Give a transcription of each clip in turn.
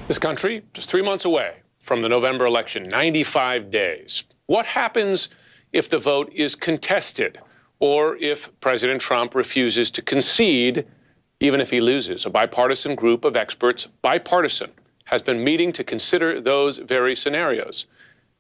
This country just 3 months away from the November election, 95 days. What happens if the vote is contested or if President Trump refuses to concede, even if he loses? A bipartisan group of experts, bipartisan, has been meeting to consider those very scenarios.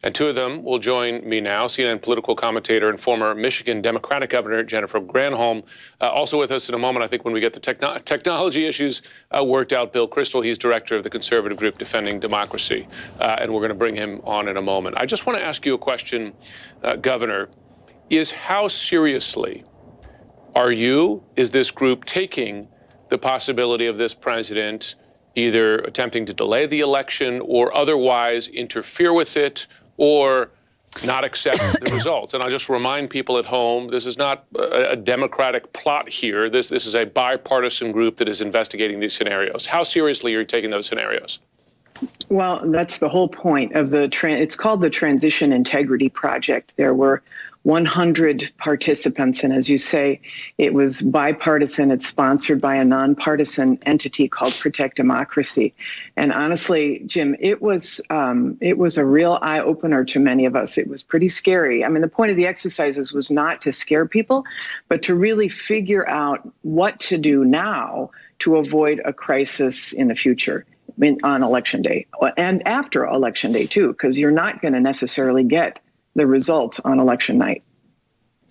And two of them will join me now. CNN political commentator and former Michigan Democratic Governor Jennifer Granholm. Also with us in a moment, I think, when we get the technology issues worked out, Bill Kristol. He's director of the conservative group Defending Democracy. And we're going to bring him on in a moment. I just want to ask you a question, Governor, is how seriously is this group taking the possibility of this president either attempting to delay the election or otherwise interfere with it, or not accept the results? And I'll just remind people at home, this is not a Democratic plot here. This is a bipartisan group that is investigating these scenarios. How seriously are you taking those scenarios? Well, that's the whole point of it's called the Transition Integrity Project. There were 100 participants, and as you say, it was bipartisan. It's sponsored by a nonpartisan entity called Protect Democracy. And honestly, Jim, it was a real eye-opener to many of us. It was pretty scary. I mean, the point of the exercises was not to scare people, but to really figure out what to do now to avoid a crisis in the future. On election day and after election day, too, because you're not going to necessarily get the results on election night.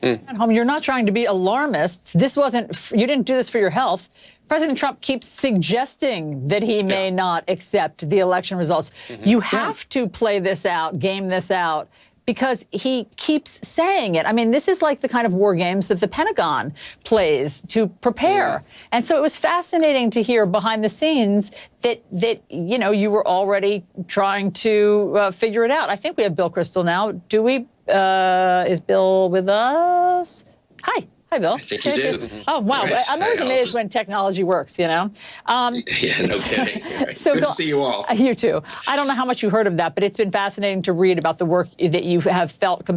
You're not trying to be alarmists. You didn't do this for your health. President Trump keeps suggesting that he may not accept the election results. You have to play this out, game this out, because he keeps saying it. I mean, this is like the kind of war games that the Pentagon plays to prepare. And so it was fascinating to hear behind the scenes that you were already trying to figure it out. I think we have Bill Kristol now. Do we? Is Bill with us? Hi, Bill. I think you do. Oh, wow. Right. I'm always amazed when technology works, Yeah, no kidding. Right. So Good to see you all. You too. I don't know how much you heard of that, but it's been fascinating to read about the work that you have felt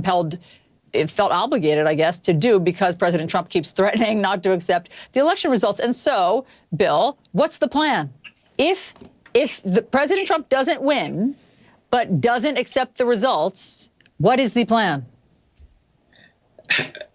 obligated, I guess, to do because President Trump keeps threatening not to accept the election results. And so, Bill, what's the plan? If the President Trump doesn't win, but doesn't accept the results, what is the plan?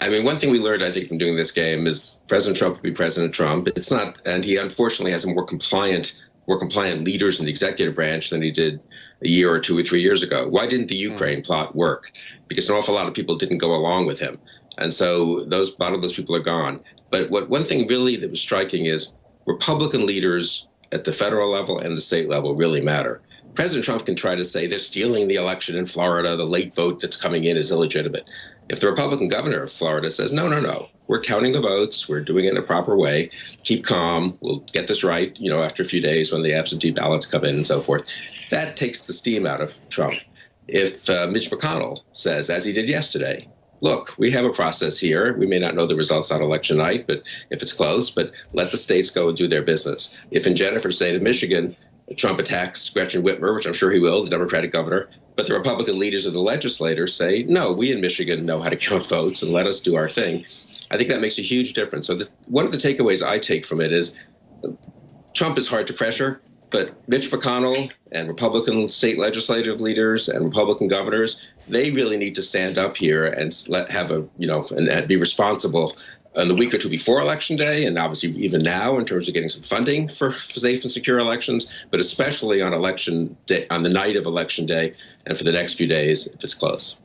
I mean, one thing we learned, I think, from doing this game is President Trump will be President Trump. It's not, and he unfortunately has more compliant leaders in the executive branch than he did a year or 2 or 3 years ago. Why didn't the Ukraine plot work? Because an awful lot of people didn't go along with him. And so a lot of those people are gone. But one thing really that was striking is Republican leaders at the federal level and the state level really matter. President Trump can try to say they're stealing the election in Florida, the late vote that's coming in is illegitimate. If the Republican governor of Florida says, no, we're counting the votes, we're doing it in a proper way, keep calm, we'll get this right, after a few days when the absentee ballots come in and so forth, that takes the steam out of Trump. If Mitch McConnell says, as he did yesterday, look, we have a process here. We may not know the results on election night, but if it's close, but let the states go and do their business. If in Jennifer's state of Michigan, Trump attacks Gretchen Whitmer, which I'm sure he will, the Democratic governor, but the Republican leaders of the legislature say, no, we in Michigan know how to count votes and let us do our thing. I think that makes a huge difference. So one of the takeaways I take from it is Trump is hard to pressure, but Mitch McConnell and Republican state legislative leaders and Republican governors, they really need to stand up here and and be responsible in the week or two before Election Day, and obviously even now in terms of getting some funding for safe and secure elections, but especially on Election Day, on the night of Election Day, and for the next few days if it's close.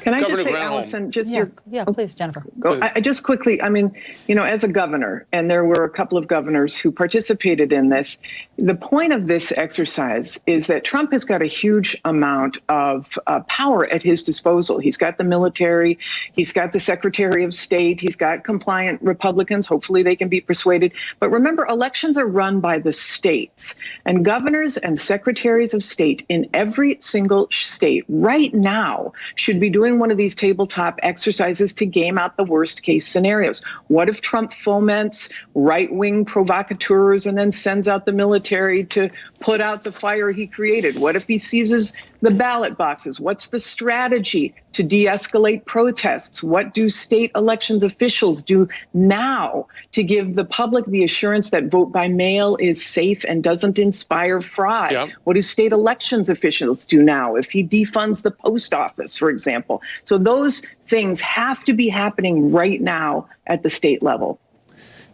Can I just say, Allison, please, Jennifer. I just quickly, as a governor, and there were a couple of governors who participated in this, the point of this exercise is that Trump has got a huge amount of power at his disposal. He's got the military, he's got the Secretary of State, he's got compliant Republicans. Hopefully they can be persuaded. But remember, elections are run by the states, and governors and secretaries of state in every single state right now should be doing doing one of these tabletop exercises to game out the worst case scenarios. What if Trump foments right-wing provocateurs and then sends out the military to put out the fire he created? What if he seizes the ballot boxes? What's the strategy to de-escalate protests? What do state elections officials do now to give the public the assurance that vote by mail is safe and doesn't inspire fraud? Yeah. What do state elections officials do now if he defunds the post office, for example? So those things have to be happening right now at the state level.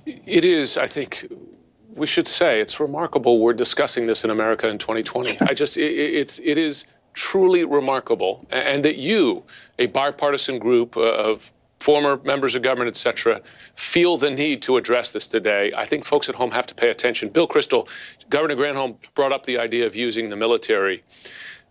It is, I think, we should say, it's remarkable we're discussing this in America in 2020. It is truly remarkable. And that you, a bipartisan group of former members of government, et cetera, feel the need to address this today. I think folks at home have to pay attention. Bill Kristol, Governor Granholm brought up the idea of using the military.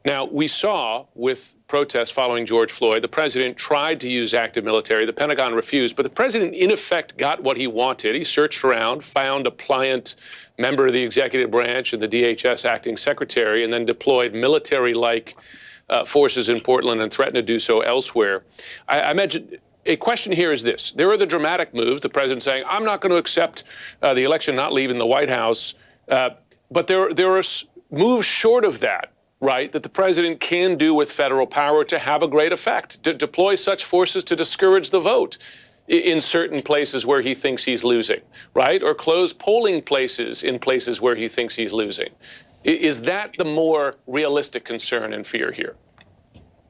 Now, we saw with protests following George Floyd, the president tried to use active military. The Pentagon refused, but the president, in effect, got what he wanted. He searched around, found a pliant member of the executive branch and the DHS acting secretary, and then deployed military-like forces in Portland and threatened to do so elsewhere. I imagine a question here is this. There are the dramatic moves, the president saying, I'm not going to accept the election, not leaving the White House. But there are moves short of that, right, that the president can do with federal power to have a great effect, to deploy such forces to discourage the vote in certain places where he thinks he's losing, right, or close polling places in places where he thinks he's losing. Is that the more realistic concern and fear here?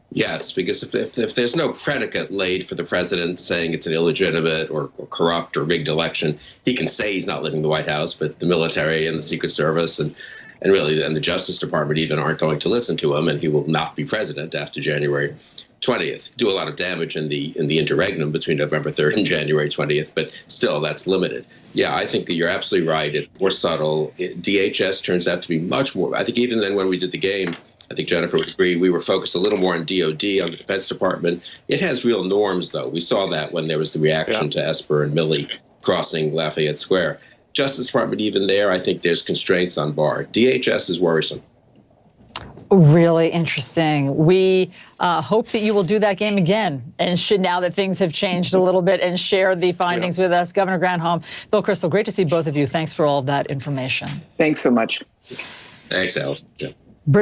Yes, because if there's no predicate laid for the president saying it's an illegitimate or corrupt or rigged election, he can say he's not leaving the White House, but the military and the Secret Service and the Justice Department even aren't going to listen to him, and he will not be president after January 20th. Do a lot of damage in the interregnum between November 3rd and January 20th, but still, that's limited. Yeah, I think that you're absolutely right. It's more subtle. DHS turns out to be much more. I think even then when we did the game, I think Jennifer would agree, we were focused a little more on DOD, on the Defense Department. It has real norms, though. We saw that when there was the reaction to Esper and Milley crossing Lafayette Square. Justice Department, even there, I think there's constraints on Barr. DHS is worrisome. Really interesting. We hope that you will do that game again, and should, now that things have changed a little bit, and share the findings with us. Governor Granholm, Bill Kristol, great to see both of you. Thanks for all of that information. Thanks so much. Thanks, Alice. Yeah. British